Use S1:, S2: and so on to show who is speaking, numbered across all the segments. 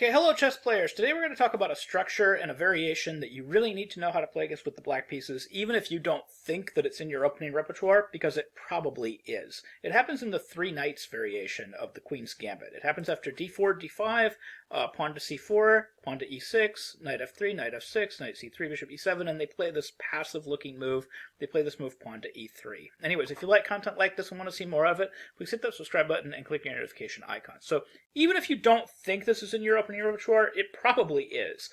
S1: Okay, hello chess players. Today we're going to talk about a structure and a variation that you really need to know how to play against with the black pieces, even if you don't think that it's in your opening repertoire, because it probably is. It happens in the three knights variation of the Queen's Gambit. It happens after d4, d5, pawn to c4, pawn to e6, knight f3, knight f6, knight c3, bishop e7, and they play this passive looking move. They play this move pawn to e3. Anyways, if you like content like this and want to see more of it, please hit that subscribe button and click your notification icon. So even if you don't think this is in your opening repertoire, it probably is.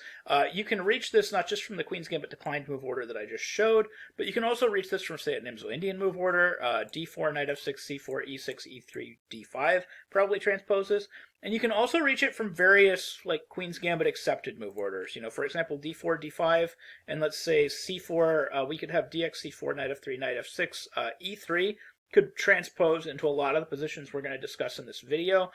S1: You can reach this not just from the Queen's Gambit declined move order that I just showed, but you can also reach this from, say, an Imzo-Indian move order, d4, knight f6, c4, e6, e3, d5 probably transposes. And you can also reach it from various, like, Queen's Gambit accepted move orders. You know, for example, d4, d5, and let's say c4, we could have dx, c4, knight f3, knight f6, e3, could transpose into a lot of the positions we're going to discuss in this video.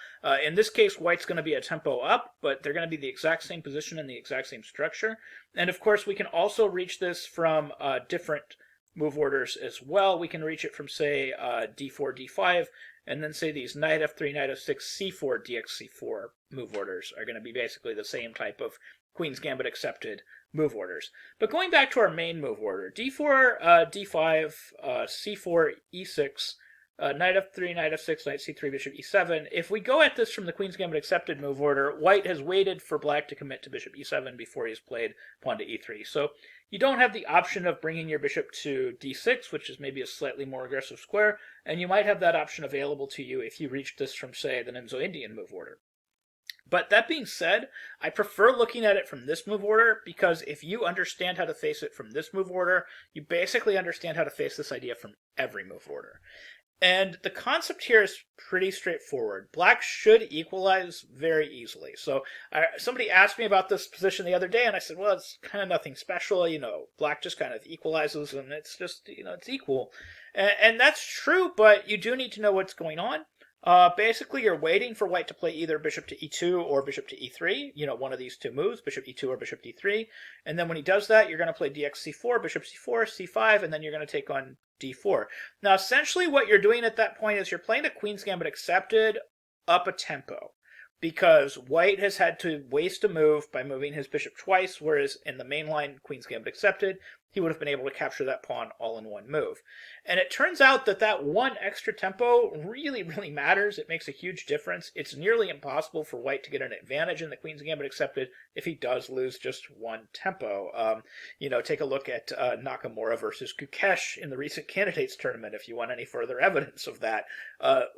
S1: In this case, white's going to be a tempo up, but they're going to be the exact same position and the exact same structure. And of course, we can also reach this from different move orders as well. We can reach it from, say, d4, d5, and then say these knight f3, knight f6, c4, dx, c4 move orders are going to be basically the same type of Queen's Gambit accepted move orders. But going back to our main move order, d4, d5, c4, e6, knight f3, knight f6, knight c3, bishop e7. If we go at this from the Queen's Gambit accepted move order, white has waited for black to commit to bishop e7 before he's played pawn to e3. So you don't have the option of bringing your bishop to d6, which is maybe a slightly more aggressive square, and you might have that option available to you if you reached this from, say, the Imzo-Indian move order. But that being said, I prefer looking at it from this move order, because if you understand how to face it from this move order, you basically understand how to face this idea from every move order. And the concept here is pretty straightforward. Black should equalize very easily. So somebody asked me about this position the other day, and I said, well, it's kind of nothing special. You know, black just kind of equalizes, and it's just, you know, it's equal. And that's true, but you do need to know what's going on. Basically, you're waiting for white to play either bishop to e2 or bishop to e3, you know, one of these two moves, bishop e2 or bishop d3. And then when he does that, you're going to play dx c4, bishop c4, c5, and then you're going to take on d4. Now, essentially what you're doing at that point is you're playing a Queen's Gambit accepted up a tempo, because white has had to waste a move by moving his bishop twice, whereas in the main line Queen's Gambit accepted, he would have been able to capture that pawn all in one move. And it turns out that that one extra tempo really, really matters. It makes a huge difference. It's nearly impossible for white to get an advantage in the Queen's Gambit accepted if he does lose just one tempo. You know, take a look at Nakamura versus Gukesh in the recent candidates tournament if you want any further evidence of that.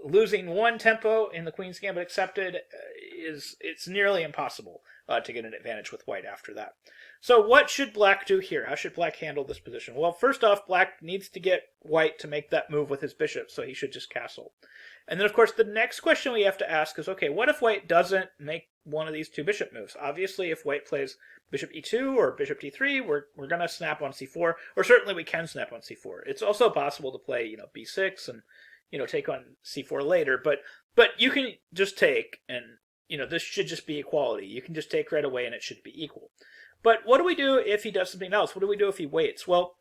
S1: Losing one tempo in the Queen's Gambit accepted it's nearly impossible to get an advantage with white after that. So what should black do here? How should black handle this position? Well, first off, black needs to get white to make that move with his bishop, so he should just castle. And then, of course, the next question we have to ask is, okay, what if white doesn't make one of these two bishop moves? Obviously, if white plays bishop e2 or bishop d3, we're going to snap on c4, or certainly we can snap on c4. It's also possible to play, you know, b6 and, you know, take on c4 later, but you can just take, and, you know, this should just be equality. You can just take right away and it should be equal. But what do we do if he does something else? What do we do if he waits? Well,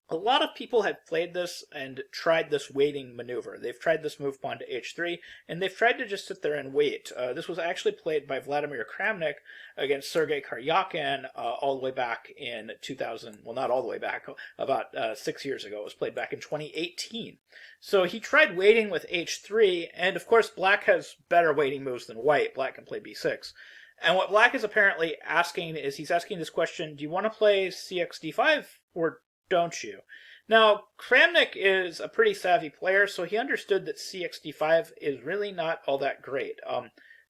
S1: a lot of people have played this and tried this waiting maneuver. They've tried this move pawn to h3, and they've tried to just sit there and wait. This was actually played by Vladimir Kramnik against Sergei Karyakin all the way back in 2000. Well, not all the way back, about 6 years ago. It was played back in 2018. So he tried waiting with h3, and of course black has better waiting moves than white. Black can play b6. And what black is apparently asking is, he's asking this question, do you want to play cx-d5 or don't you? Now, Kramnik is a pretty savvy player, so he understood that cx-d5 is really not all that great.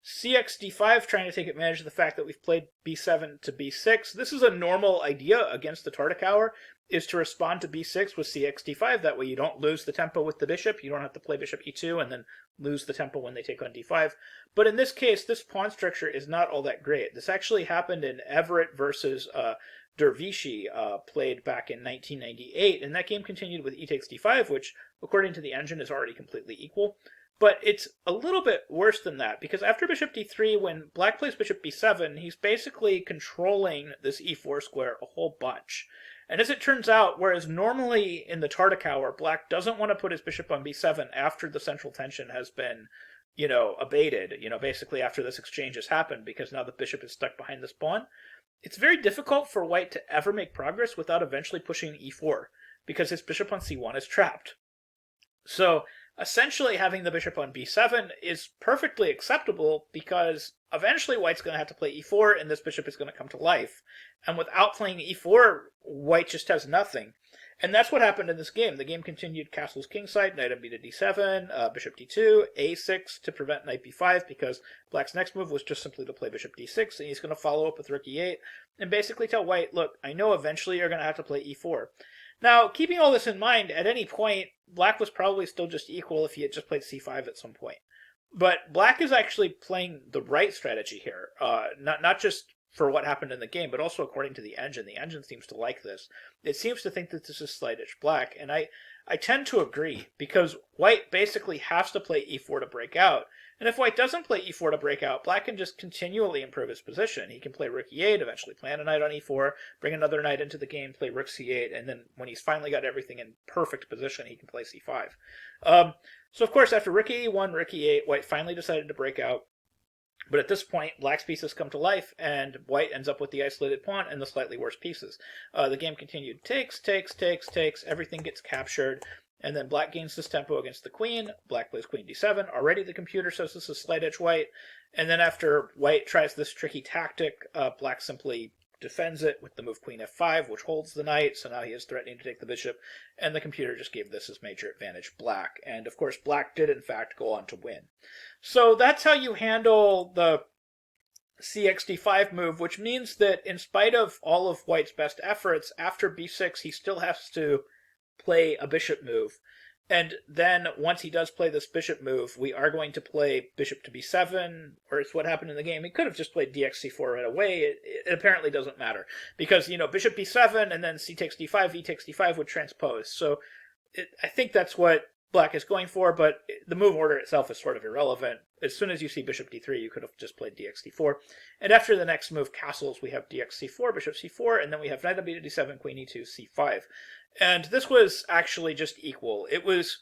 S1: cx-d5, trying to take advantage of the fact that we've played b7 to b6, this is a normal idea against the Tartakower, is to respond to b6 with cx-d5. That way you don't lose the tempo with the bishop. You don't have to play bishop e2 and then lose the tempo when they take on d5. But in this case, this pawn structure is not all that great. This actually happened in Everett versus Dervishi, played back in 1998, and that game continued with e takes d5, which, according to the engine, is already completely equal. But it's a little bit worse than that, because after bishop d3, when black plays bishop b7, he's basically controlling this e4 square a whole bunch. And as it turns out, whereas normally in the Tartakower, black doesn't want to put his bishop on b7 after the central tension has been abated, basically after this exchange has happened, because now the bishop is stuck behind this pawn. It's very difficult for white to ever make progress without eventually pushing e4, because his bishop on c1 is trapped. So essentially having the bishop on b7 is perfectly acceptable, because eventually white's going to have to play e4 and this bishop is going to come to life. And without playing e4, white just has nothing. And that's what happened in this game. The game continued castles kingside, knight on b to d7, bishop d2, a6 to prevent knight b5, because black's next move was just simply to play bishop d6, and he's going to follow up with rook e8, and basically tell white, look, I know eventually you're going to have to play e4. Now, keeping all this in mind, at any point, black was probably still just equal if he had just played c5 at some point. But black is actually playing the right strategy here, not just for what happened in the game, but also according to the engine. The engine seems to like this. It seems to think that this is slight edge black, and I tend to agree, because white basically has to play e4 to break out. And if white doesn't play e4 to break out, black can just continually improve his position. He can play rook e8, eventually plant a knight on e4, bring another knight into the game, play rook c8, and then when he's finally got everything in perfect position, he can play c5. So of course, after rook e1, rook e8, white finally decided to break out. But at this point, black's pieces come to life, and white ends up with the isolated pawn and the slightly worse pieces. The game continued. Takes, everything gets captured, and then black gains this tempo against the queen. Black plays queen d7. Already the computer says this is slight edge white. And then after white tries this tricky tactic, black simply defends it with the move queen f5, which holds the knight, so now he is threatening to take the bishop, and the computer just gave this as major advantage black. And of course, black did in fact go on to win. So that's how you handle the cxd5 move, which means that in spite of all of white's best efforts, after b6 he still has to play a bishop move. And then once he does play this bishop move, we are going to play bishop to b7, or it's what happened in the game. He could have just played dxc4 right away. It apparently doesn't matter, because, bishop b7 and then c takes d5, e takes d5 would transpose. So I think that's what black is going for, but the move order itself is sort of irrelevant. As soon as you see bishop d3, you could have just played dxd4. And after the next move, castles, we have dxc4, bishop c4, and then we have knight on b to d7, queen e2, c5. And this was actually just equal. It was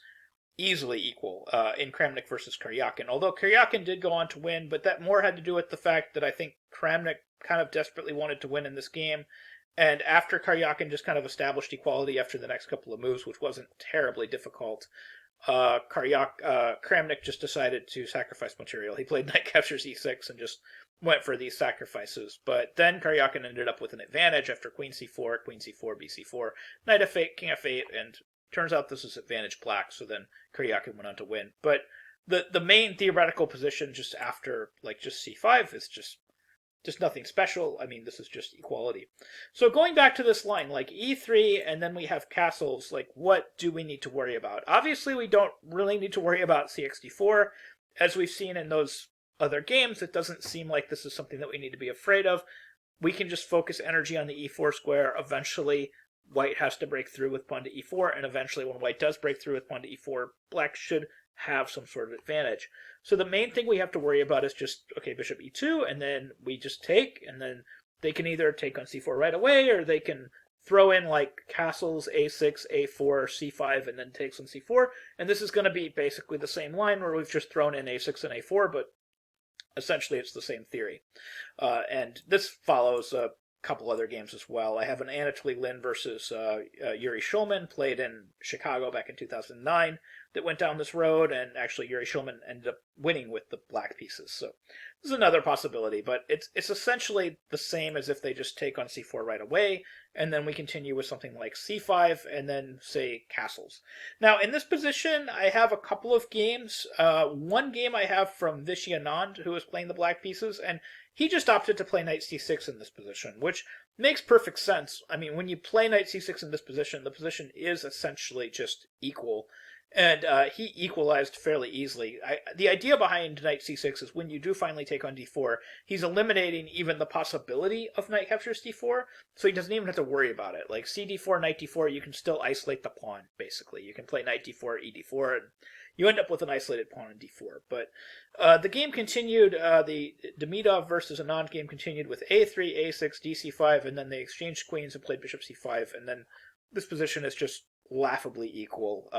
S1: easily equal in Kramnik versus Karyakin. Although Karyakin did go on to win, but that more had to do with the fact that I think Kramnik kind of desperately wanted to win in this game. And after Karyakin just kind of established equality after the next couple of moves, which wasn't terribly difficult, Kramnik just decided to sacrifice material. He played knight captures e6 and just went for these sacrifices. But then Karyakin ended up with an advantage after queen c4, bc4, knight f8, king f8, and turns out this is advantage black, so then Karyakin went on to win. But the main theoretical position just after, just c5 is just nothing special. I mean, this is just equality. So going back to this line, e3, and then we have castles, what do we need to worry about? Obviously, we don't really need to worry about cxd4. As we've seen in those other games, it doesn't seem like this is something that we need to be afraid of. We can just focus energy on the e4 square. Eventually, white has to break through with pawn to e4, and eventually when white does break through with pawn to e4, black should have some sort of advantage. So the main thing we have to worry about is just, okay, bishop e2, and then we just take, and then they can either take on c4 right away, or they can throw in castles, a6, a4, c5, and then takes on c4, and this is going to be basically the same line where we've just thrown in a6 and a4, but essentially it's the same theory. And this follows a couple other games as well. I have an Anatoly Lin versus Yuri Shulman, played in Chicago back in 2009, that went down this road, and actually Yuri Shulman ended up winning with the black pieces. So this is another possibility, but it's essentially the same as if they just take on c4 right away, and then we continue with something like c5, and then, say, castles. Now, in this position, I have a couple of games. One game I have from Vishy Anand, who was playing the black pieces, and he just opted to play knight c6 in this position, which makes perfect sense. I mean, when you play knight c6 in this position, the position is essentially just equal. And he equalized fairly easily. The idea behind knight c6 is when you do finally take on d4, he's eliminating even the possibility of knight captures d4, so he doesn't even have to worry about it. Like cd4, knight d4, you can still isolate the pawn, basically. You can play knight d4, e4, and you end up with an isolated pawn on d4. But the game continued, the Demidov versus Anand game continued with a3, a6, dc5, and then they exchanged queens and played bishop c5, and then this position is just laughably equal.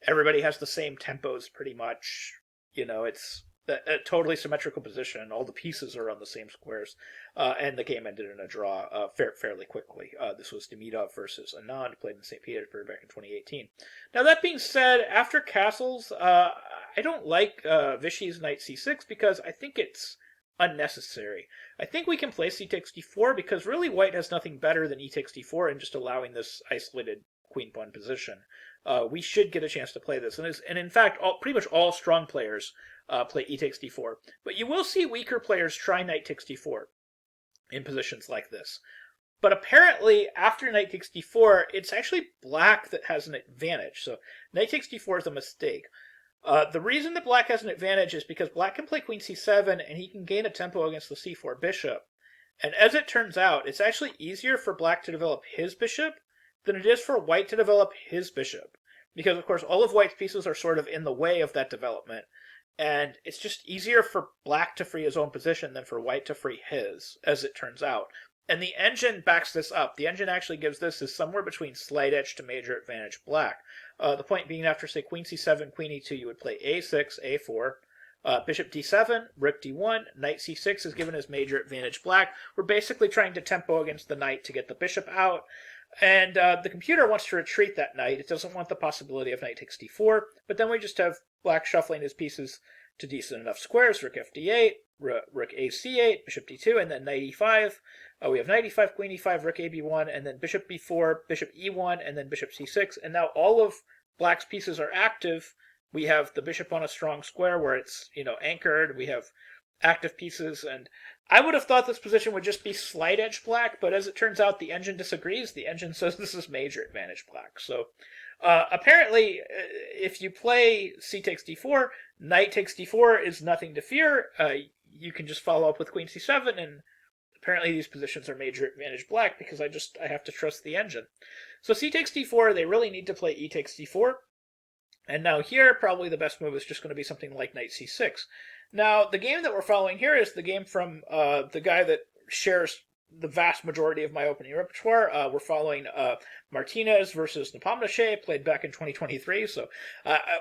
S1: Everybody has the same tempos pretty much. It's a totally symmetrical position. All the pieces are on the same squares, and the game ended in a draw fairly quickly. This was Demidov versus Anand, played in St. Petersburg back in 2018. Now, that being said, after castles, I don't like Vichy's knight c6 because I think it's unnecessary. I think we can play c takes d4 because really white has nothing better than e takes d4 and just allowing this isolated queen pawn position. We should get a chance to play this, and in fact, pretty much all strong players play e takes d4. But you will see weaker players try knight takes d4 in positions like this. But apparently, after knight takes d4, it's actually black that has an advantage. So knight takes d4 is a mistake. The reason that black has an advantage is because black can play queen c7, and he can gain a tempo against the c4 bishop. And as it turns out, it's actually easier for black to develop his bishop than it is for white to develop his bishop. Because, of course, all of white's pieces are sort of in the way of that development. And it's just easier for black to free his own position than for white to free his, as it turns out. And the engine backs this up. The engine actually gives this as somewhere between slight edge to major advantage black. The point being, after, say, queen c7, queen e2, you would play a6, a4, bishop d7, rook d1, knight c6 is given as major advantage black. We're basically trying to tempo against the knight to get the bishop out. And the computer wants to retreat that knight. It doesn't want the possibility of knight takes d4. But then we just have black shuffling his pieces to decent enough squares. Rook fd8, rook ac8, bishop d2, and then knight e5. We have knight e5, queen e5, rook ab1, and then bishop b4, bishop e1, and then bishop c6. And now all of black's pieces are active. We have the bishop on a strong square where it's, anchored. We have active pieces, and I would have thought this position would just be slight edge black, but as it turns out, the engine disagrees. The engine says this is major advantage black. So apparently, if you play c takes d4, knight takes d4 is nothing to fear. You can just follow up with queen c7, and apparently these positions are major advantage black because I have to trust the engine. So c takes d4, they really need to play e takes d4. And now here, probably the best move is just going to be something like knight c6. Now, the game that we're following here is the game from the guy that shares the vast majority of my opening repertoire. We're following Martinez versus Nepomniachtchi, played back in 2023. So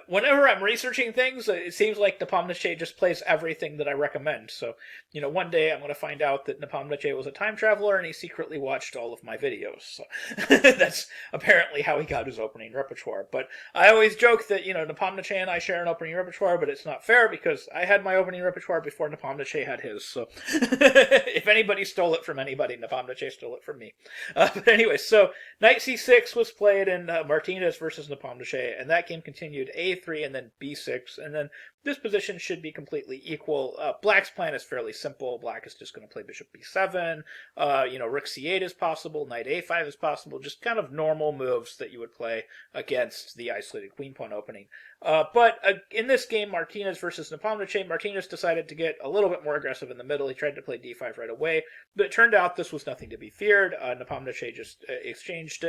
S1: whenever I'm researching things, it seems like Nepomniachtchi just plays everything that I recommend. So, one day I'm going to find out that Nepomniachtchi was a time traveler and he secretly watched all of my videos. So that's apparently how he got his opening repertoire. But I always joke that, Nepomniachtchi and I share an opening repertoire, but it's not fair because I had my opening repertoire before Nepomniachtchi had his. So if anybody stole it from anybody, Nepomniachtchi stole it from me. But anyway, so knight c6 was played in Martinez versus Nepomniachtchi, and that game continued a3 and then b6, and then this position should be completely equal. Black's plan is fairly simple. Black is just going to play bishop b7. Rook c8 is possible. Knight a5 is possible. Just kind of normal moves that you would play against the isolated queen pawn opening. But in this game, Martinez versus Nepomniachtchi, Martinez decided to get a little bit more aggressive in the middle. He tried to play d5 right away, but it turned out this was nothing to be feared. Nepomniachtchi just exchanged,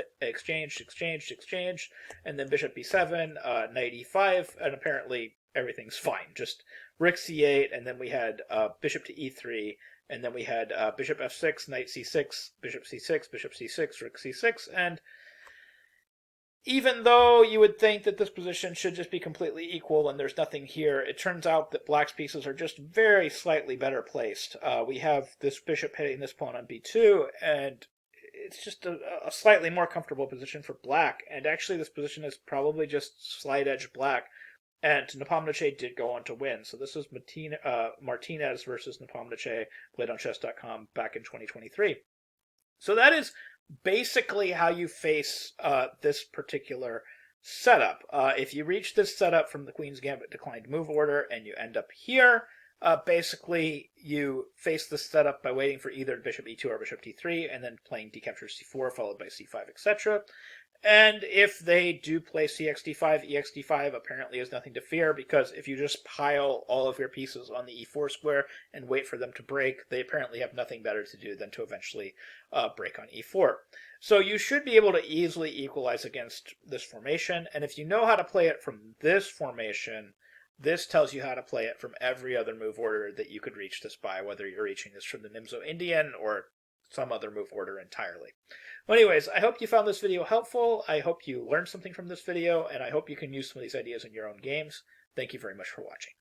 S1: and then bishop b7, knight e5, and apparently everything's fine. Just rook c8, and then we had bishop to e3, and then we had bishop f6, knight c6, bishop c6, bishop c6, rook c6, and even though you would think that this position should just be completely equal and there's nothing here, it turns out that black's pieces are just very slightly better placed. We have this bishop hitting this pawn on b2, and it's just a slightly more comfortable position for black. And actually, this position is probably just slight edge black. And Nepomniachtchi did go on to win. So this was Martinez versus Nepomniachtchi, played on chess.com back in 2023. So that is basically how you face this particular setup. If you reach this setup from the Queen's Gambit declined move order and you end up here, basically you face this setup by waiting for either bishop e2 or bishop d3 and then playing d captures c4 followed by c5, etc. And if they do play cxd5, exd5 apparently is nothing to fear, because if you just pile all of your pieces on the e4 square and wait for them to break, they apparently have nothing better to do than to eventually break on e4. So you should be able to easily equalize against this formation, and if you know how to play it from this formation, this tells you how to play it from every other move order that you could reach this by, whether you're reaching this from the Nimzo-Indian or some other move order entirely. Well, anyways, I hope you found this video helpful. I hope you learned something from this video, and I hope you can use some of these ideas in your own games. Thank you very much for watching.